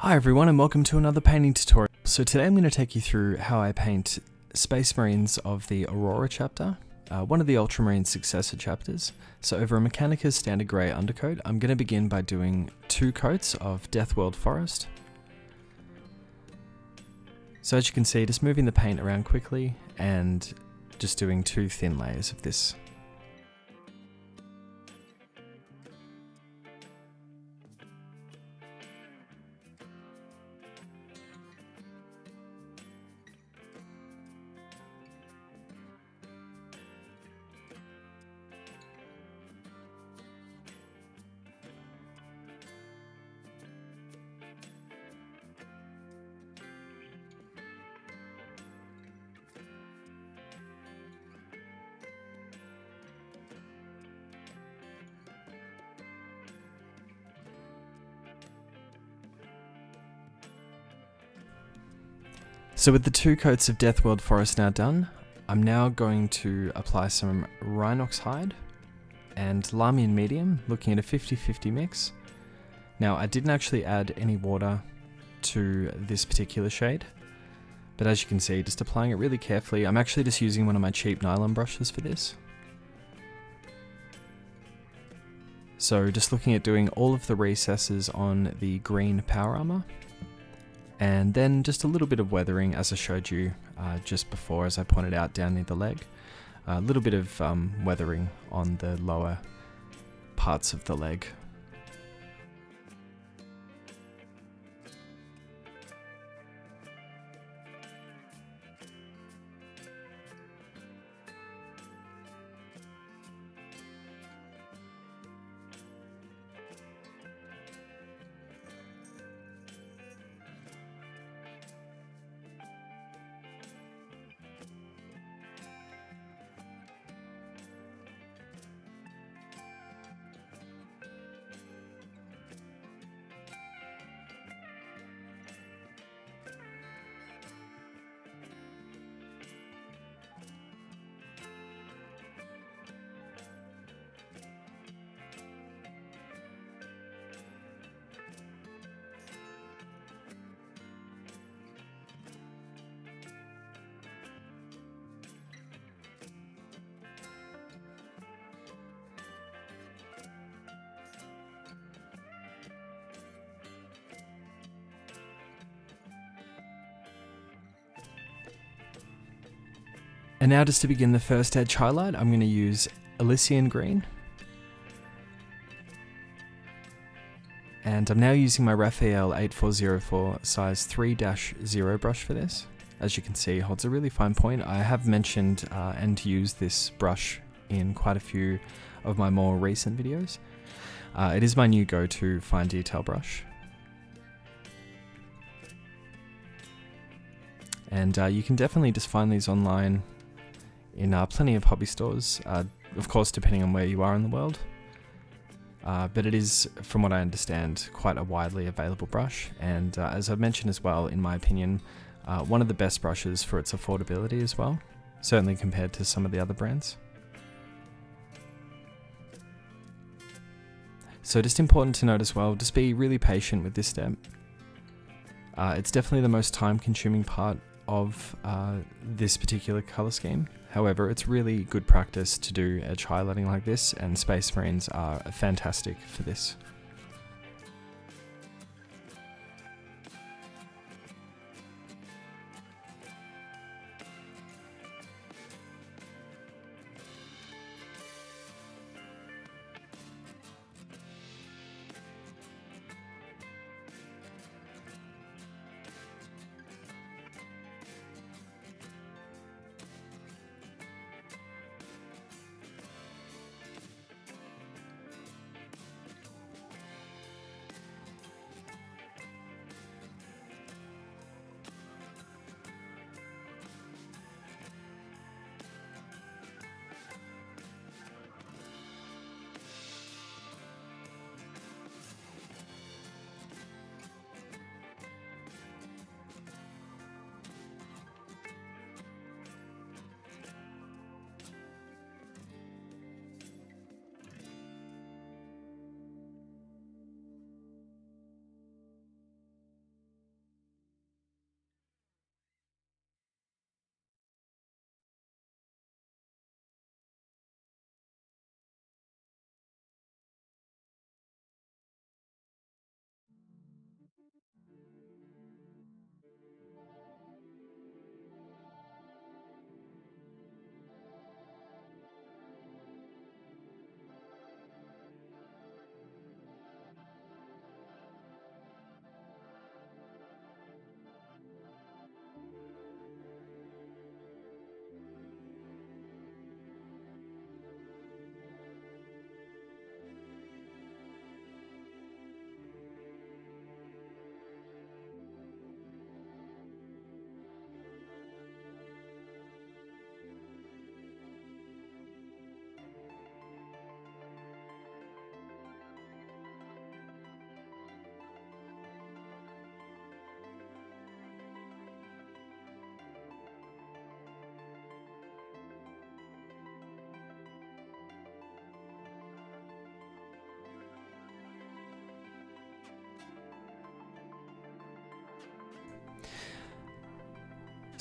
Hi everyone and welcome to another painting tutorial. So today I'm going to take you through how I paint Space Marines of the Aurora chapter, one of the Ultramarines successor chapters. So over a MECHANICUS standard grey undercoat, I'm going to begin by doing 2 coats of Deathworld Forest. So as you can see, just moving the paint around quickly and just doing 2 thin layers of this. So with the 2 coats of Deathworld Forest now done, I'm now going to apply some RHINOX hide and LAHMIAN medium, looking at a 50-50 mix. Now I didn't actually add any water to this particular shade, but as you can see, just applying it really carefully. I'm actually just using one of my cheap nylon brushes for this. So just looking at doing all of the recesses on the green power armor. And then just a little bit of weathering, as I showed you just before, as I pointed out down near the leg. A little bit of weathering on the lower parts of the leg. And now just to begin the first edge highlight, I'm going to use ELYSIAN green. And I'm now using my Raphael 8404 size 3-0 brush for this. As you can see, it holds a really fine point. I have mentioned and used this brush in quite a few of my more recent videos. It is my new go-to fine detail brush. And you can definitely just find these online in plenty of hobby stores, of course depending on where you are in the world. But it is, from what I understand, quite a widely available brush, and as I've mentioned as well, in my opinion, one of the best brushes for its affordability as well, certainly compared to some of the other brands. So just important to note as well, just be really patient with this step. It's definitely the most time consuming part of this particular colour scheme. However, it's really good practice to do edge highlighting like this, and Space Marines are fantastic for this.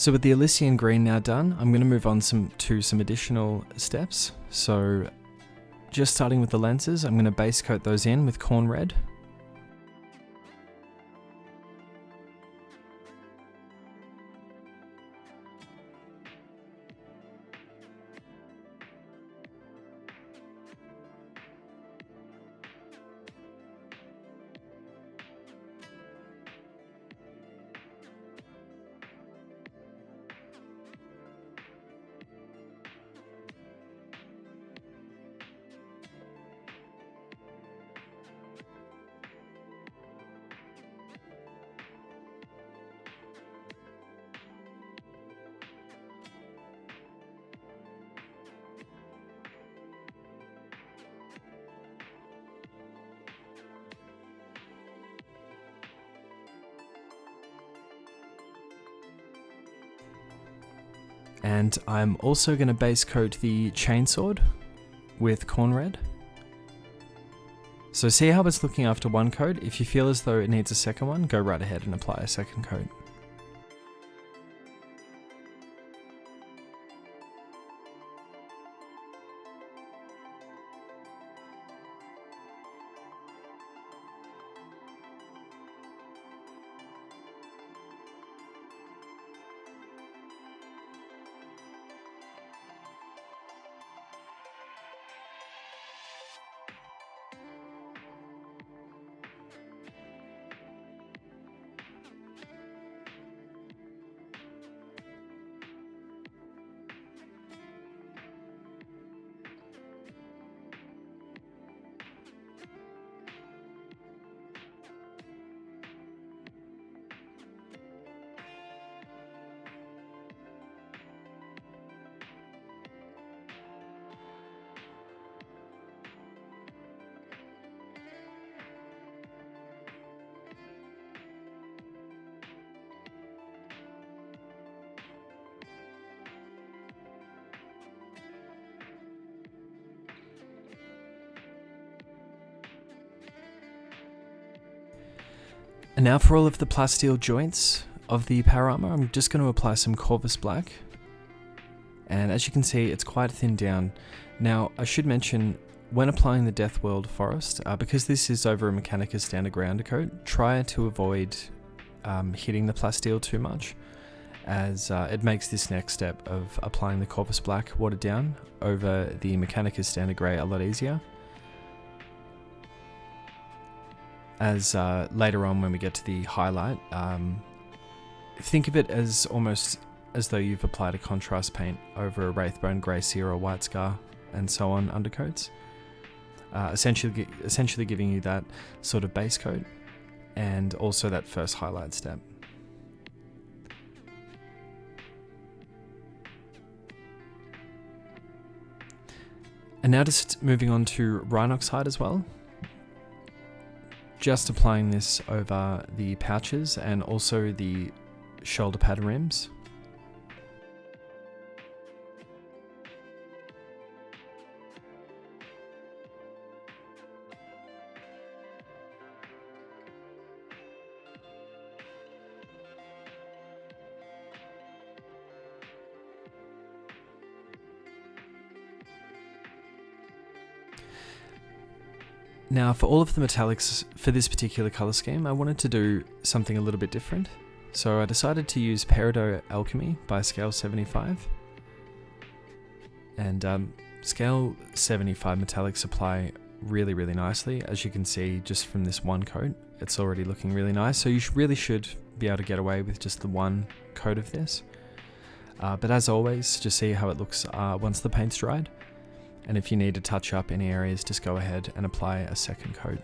So with the ELYSIAN green now done, I'm going to move on to some additional steps. So just starting with the lenses, I'm going to base coat those in with KHORNE red. And I'm also going to base coat the chainsword with KHORNE red. So see how it's looking after one coat? If you feel as though it needs a second one, go right ahead and apply a second coat. And now for all of the plasteel joints of the power armor, I'm just going to apply some CORVUS black. And as you can see, it's quite thinned down. Now, I should mention, when applying the Death World Forest, because this is over a Mechanicus standard grey undercoat, try to avoid hitting the plasteel too much, as it makes this next step of applying the CORVUS black watered down over the Mechanicus standard grey a lot easier. As later on when we get to the highlight, think of it as almost as though you've applied a contrast paint over a Wraithbone, Grey Seer or White Scar and so on undercoats. Essentially giving you that sort of base coat and also that first highlight step. And now just moving on to RHINOX hide as well. Just applying this over the pouches and also the shoulder pad rims. Now for all of the metallics for this particular colour scheme, I wanted to do something a little bit different. So I decided to use PERIDOT Alchemy by scale 75. And scale 75 metallics apply really, really nicely. As you can see just from this one coat, it's already looking really nice. So you really should be able to get away with just the one coat of this. But as always, just see how it looks once the paint's dried. And if you need to touch up any areas, just go ahead and apply a second coat.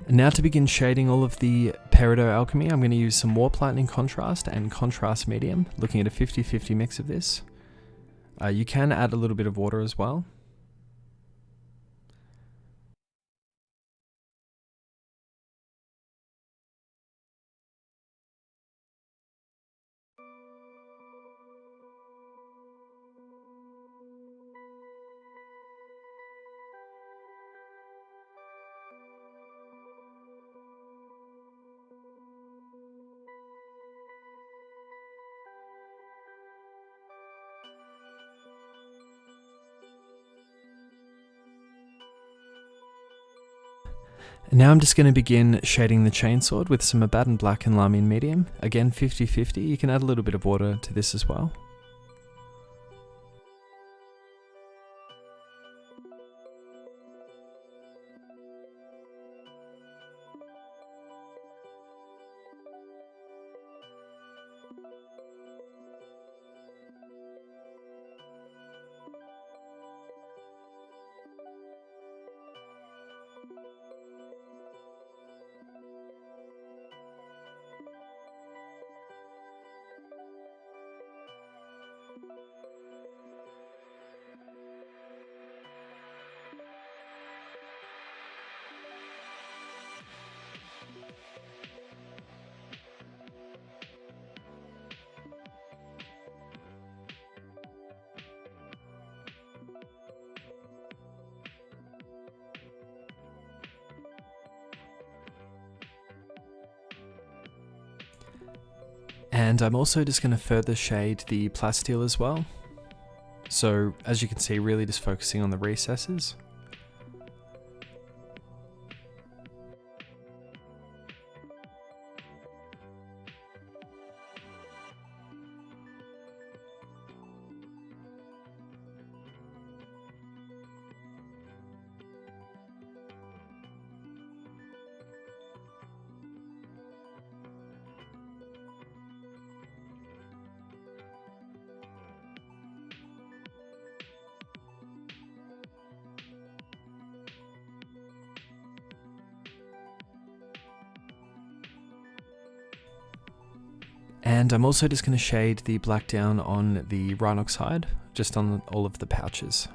And now to begin shading all of the Peridot alchemy, I'm going to use some warp lightning contrast and contrast medium, looking at a 50-50 mix of this. You can add a little bit of water as well. And now I'm just going to begin shading the chainsword with some Abaddon black and LAHMIAN medium. Again, 50-50. You can add a little bit of water to this as well. And I'm also just going to further shade the plasteel as well. So as you can see, really just focusing on the recesses. And I'm also just going to shade the black down on the RHINOX hide, just on all of the pouches.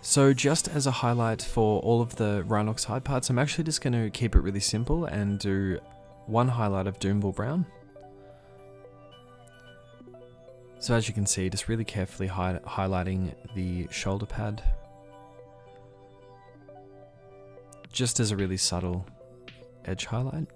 So just as a highlight for all of the RHINOX hide parts, I'm actually just going to keep it really simple and do one highlight of DOOMBULL brown. So as you can see, just really carefully highlighting the shoulder pad, just as a really subtle edge highlight.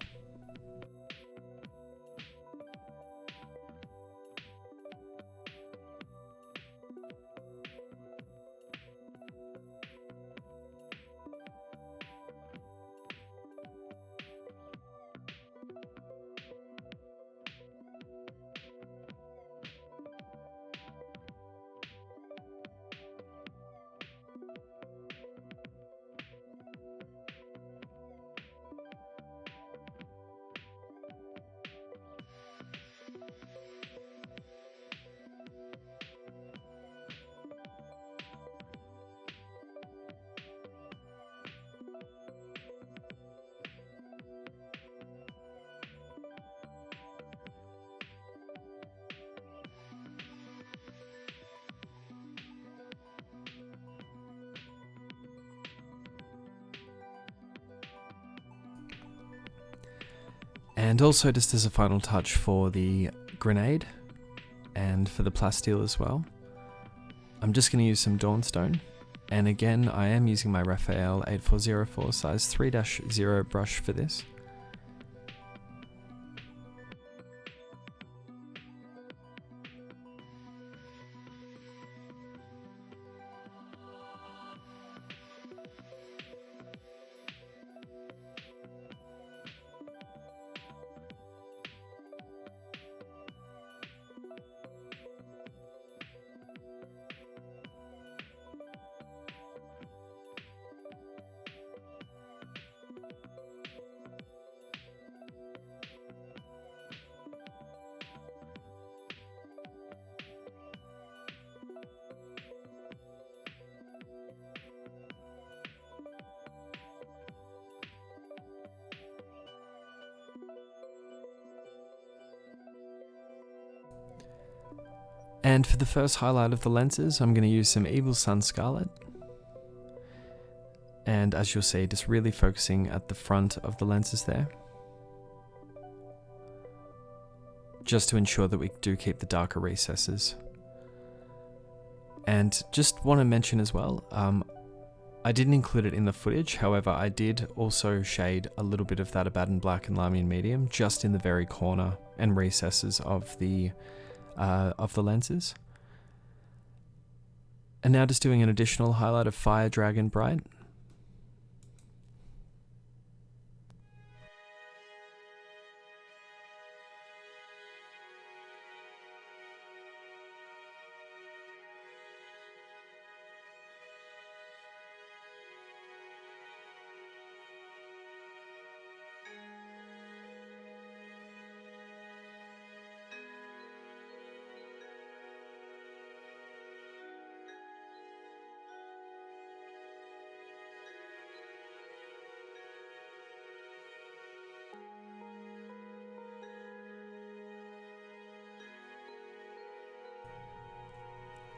And also just as a final touch for the grenade and for the plasteel as well, I'm just going to use some DAWNSTONE. And again, I am using my Raphael 8404 size 3-0 brush for this. And for the first highlight of the lenses, I'm going to use some ELYSIAN SCARLET. And as you'll see, just really focusing at the front of the lenses there, just to ensure that we do keep the darker recesses. And just want to mention as well, I didn't include it in the footage, however I did also shade a little bit of that ABADDON black and LAHMIAN medium just in the very corner and recesses of the lenses. And now just doing an additional highlight of Fire Dragon Bright.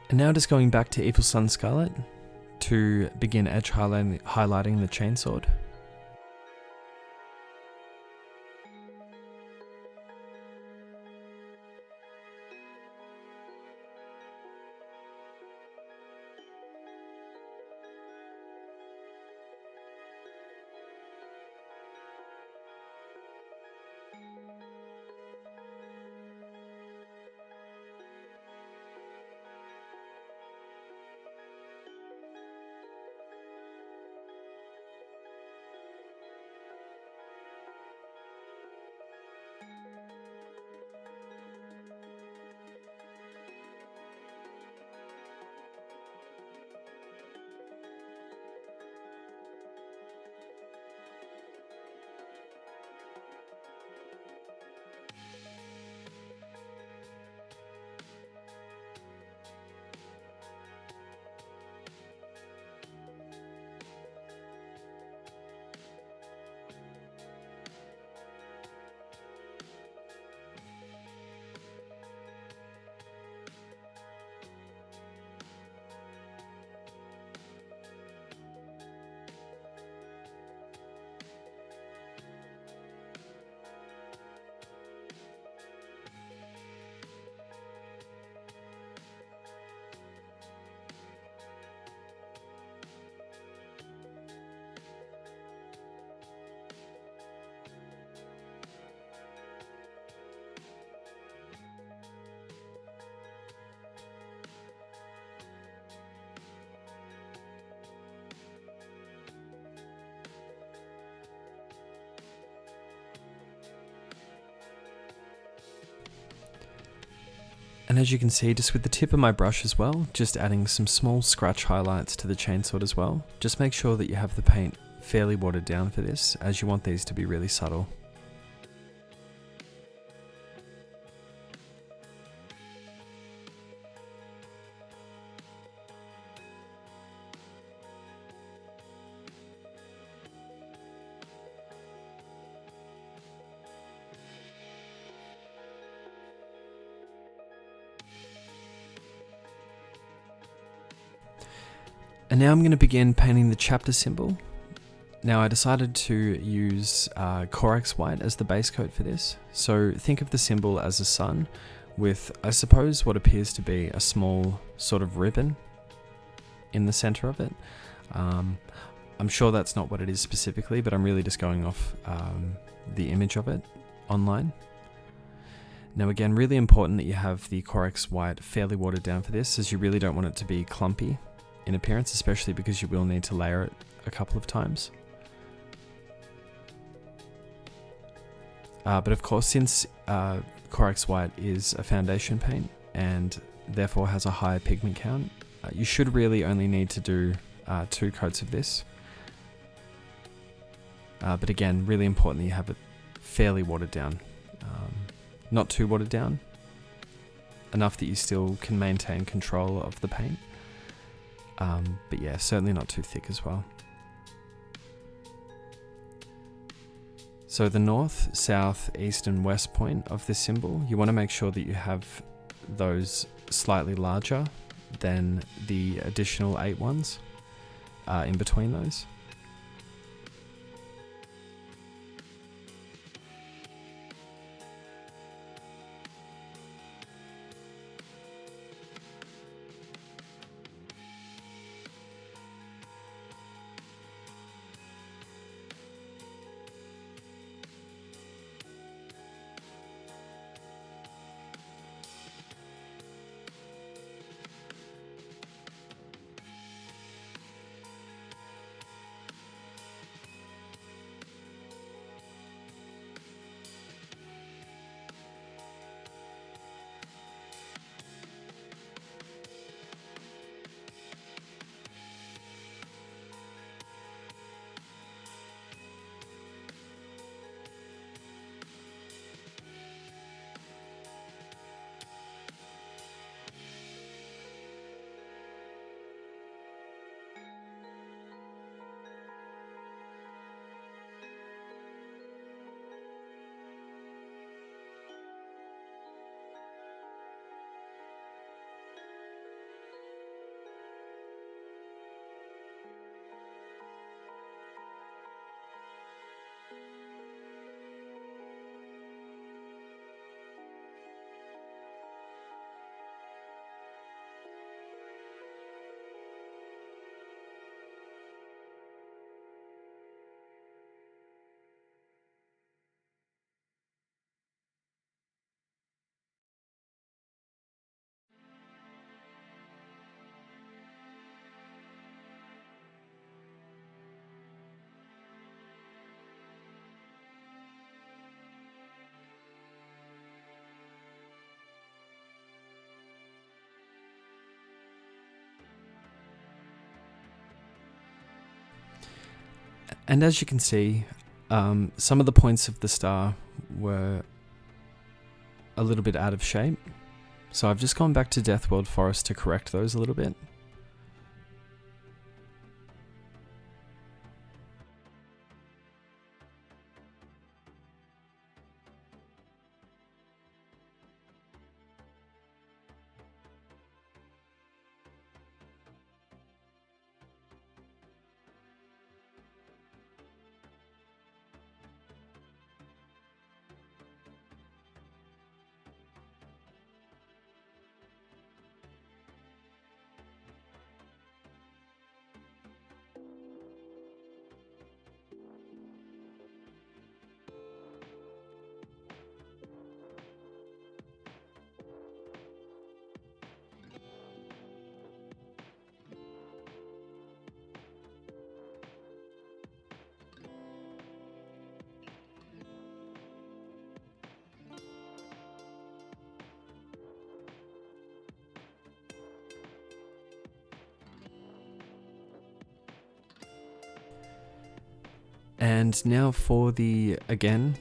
And now just going back to ELYSIAN SCARLET to begin edge highlighting the chainsword. And as you can see, just with the tip of my brush as well, just adding some small scratch highlights to the chainsword as well. Just make sure that you have the paint fairly watered down for this, as you want these to be really subtle. And now I'm going to begin painting the chapter symbol. Now I decided to use CORAX white as the base coat for this. So think of the symbol as a sun with, I suppose, what appears to be a small sort of ribbon in the center of it. I'm sure that's not what it is specifically, but I'm really just going off the image of it online. Now again, really important that you have the CORAX white fairly watered down for this, as you really don't want it to be clumpy in appearance, especially because you will need to layer it a couple of times. But of course, since CORAX white is a foundation paint and therefore has a higher pigment count, you should really only need to do 2 coats of this. But again, really important that you have it fairly watered down. Not too watered down, enough that you still can maintain control of the paint. But yeah, certainly not too thick as well. So the north, south, east and west point of this symbol, you want to make sure that you have those slightly larger than the additional 8 ones in between those. And as you can see, some of the points of the star were a little bit out of shape. So I've just gone back to Deathworld Forest to correct those a little bit. And now for the, again,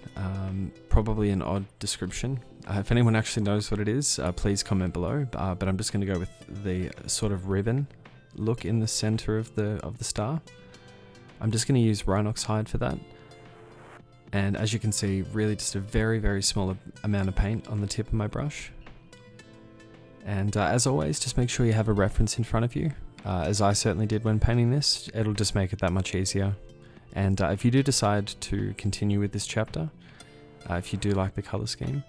probably an odd description. If anyone actually knows what it is, please comment below. But I'm just going to go with the sort of ribbon look in the center of the star. I'm just going to use RHINOX hide for that. And as you can see, really just a very, very small amount of paint on the tip of my brush. And as always, just make sure you have a reference in front of you, as I certainly did when painting this. It'll just make it that much easier. And if you do decide to continue with this chapter, if you do like the color scheme,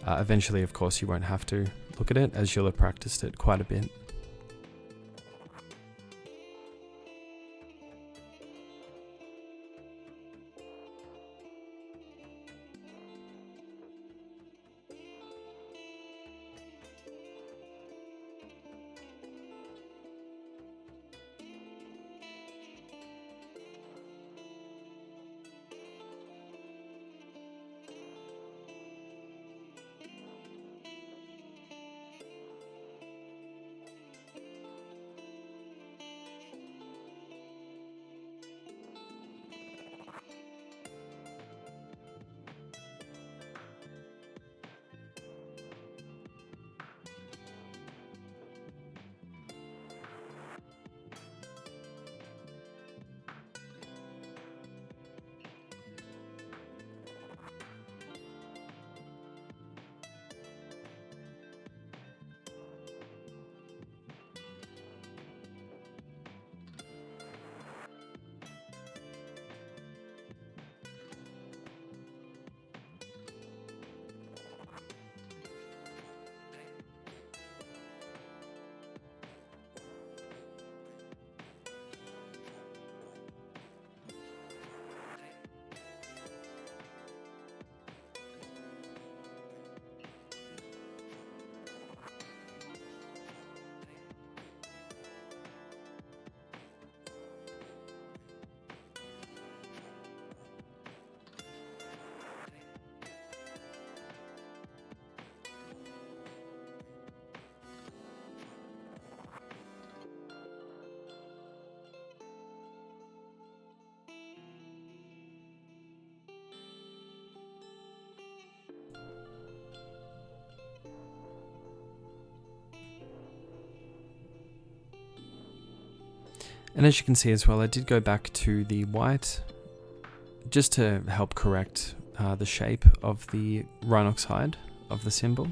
eventually, of course, you won't have to look at it, as you'll have practiced it quite a bit. And as you can see as well, I did go back to the white just to help correct the shape of the RHINOX hide of the symbol.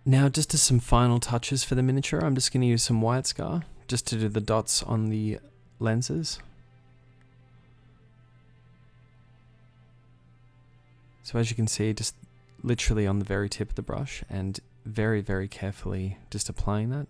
Now just as some final touches for the miniature, I'm just going to use some white scar just to do the dots on the lenses. So as you can see, just literally on the very tip of the brush and very, very carefully just applying that.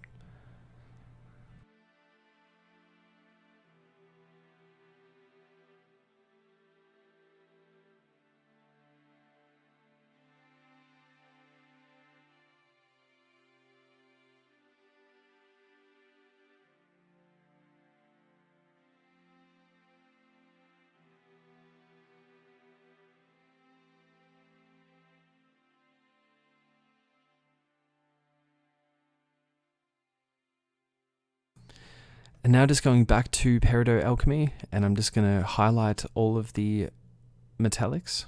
And now just going back to PERIDOT Alchemy, and I'm just going to highlight all of the metallics.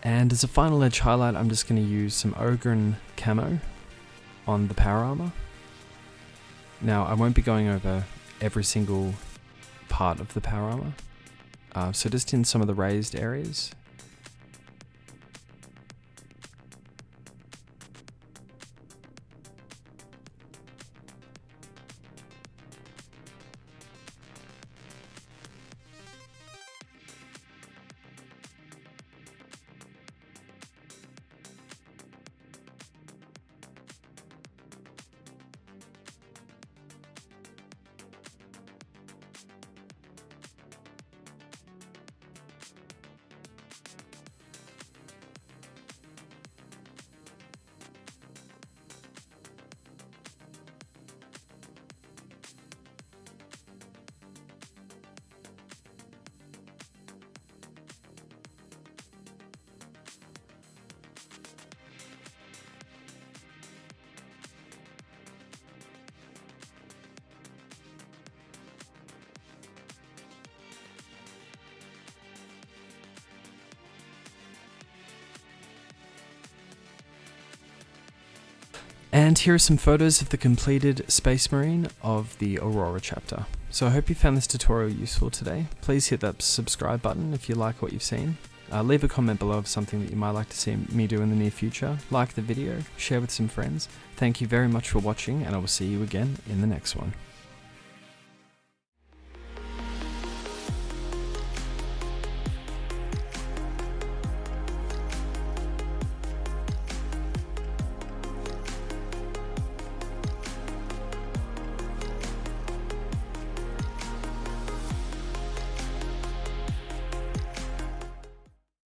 And as a final edge highlight, I'm just going to use some OGRYN camo on the power armor. Now, I won't be going over every single part of the power armor, so just in some of the raised areas. And here are some photos of the completed Space Marine of the Aurora chapter. So I hope you found this tutorial useful today. Please hit that subscribe button if you like what you've seen. Leave a comment below of something that you might like to see me do in the near future. Like the video, share with some friends. Thank you very much for watching, and I will see you again in the next one.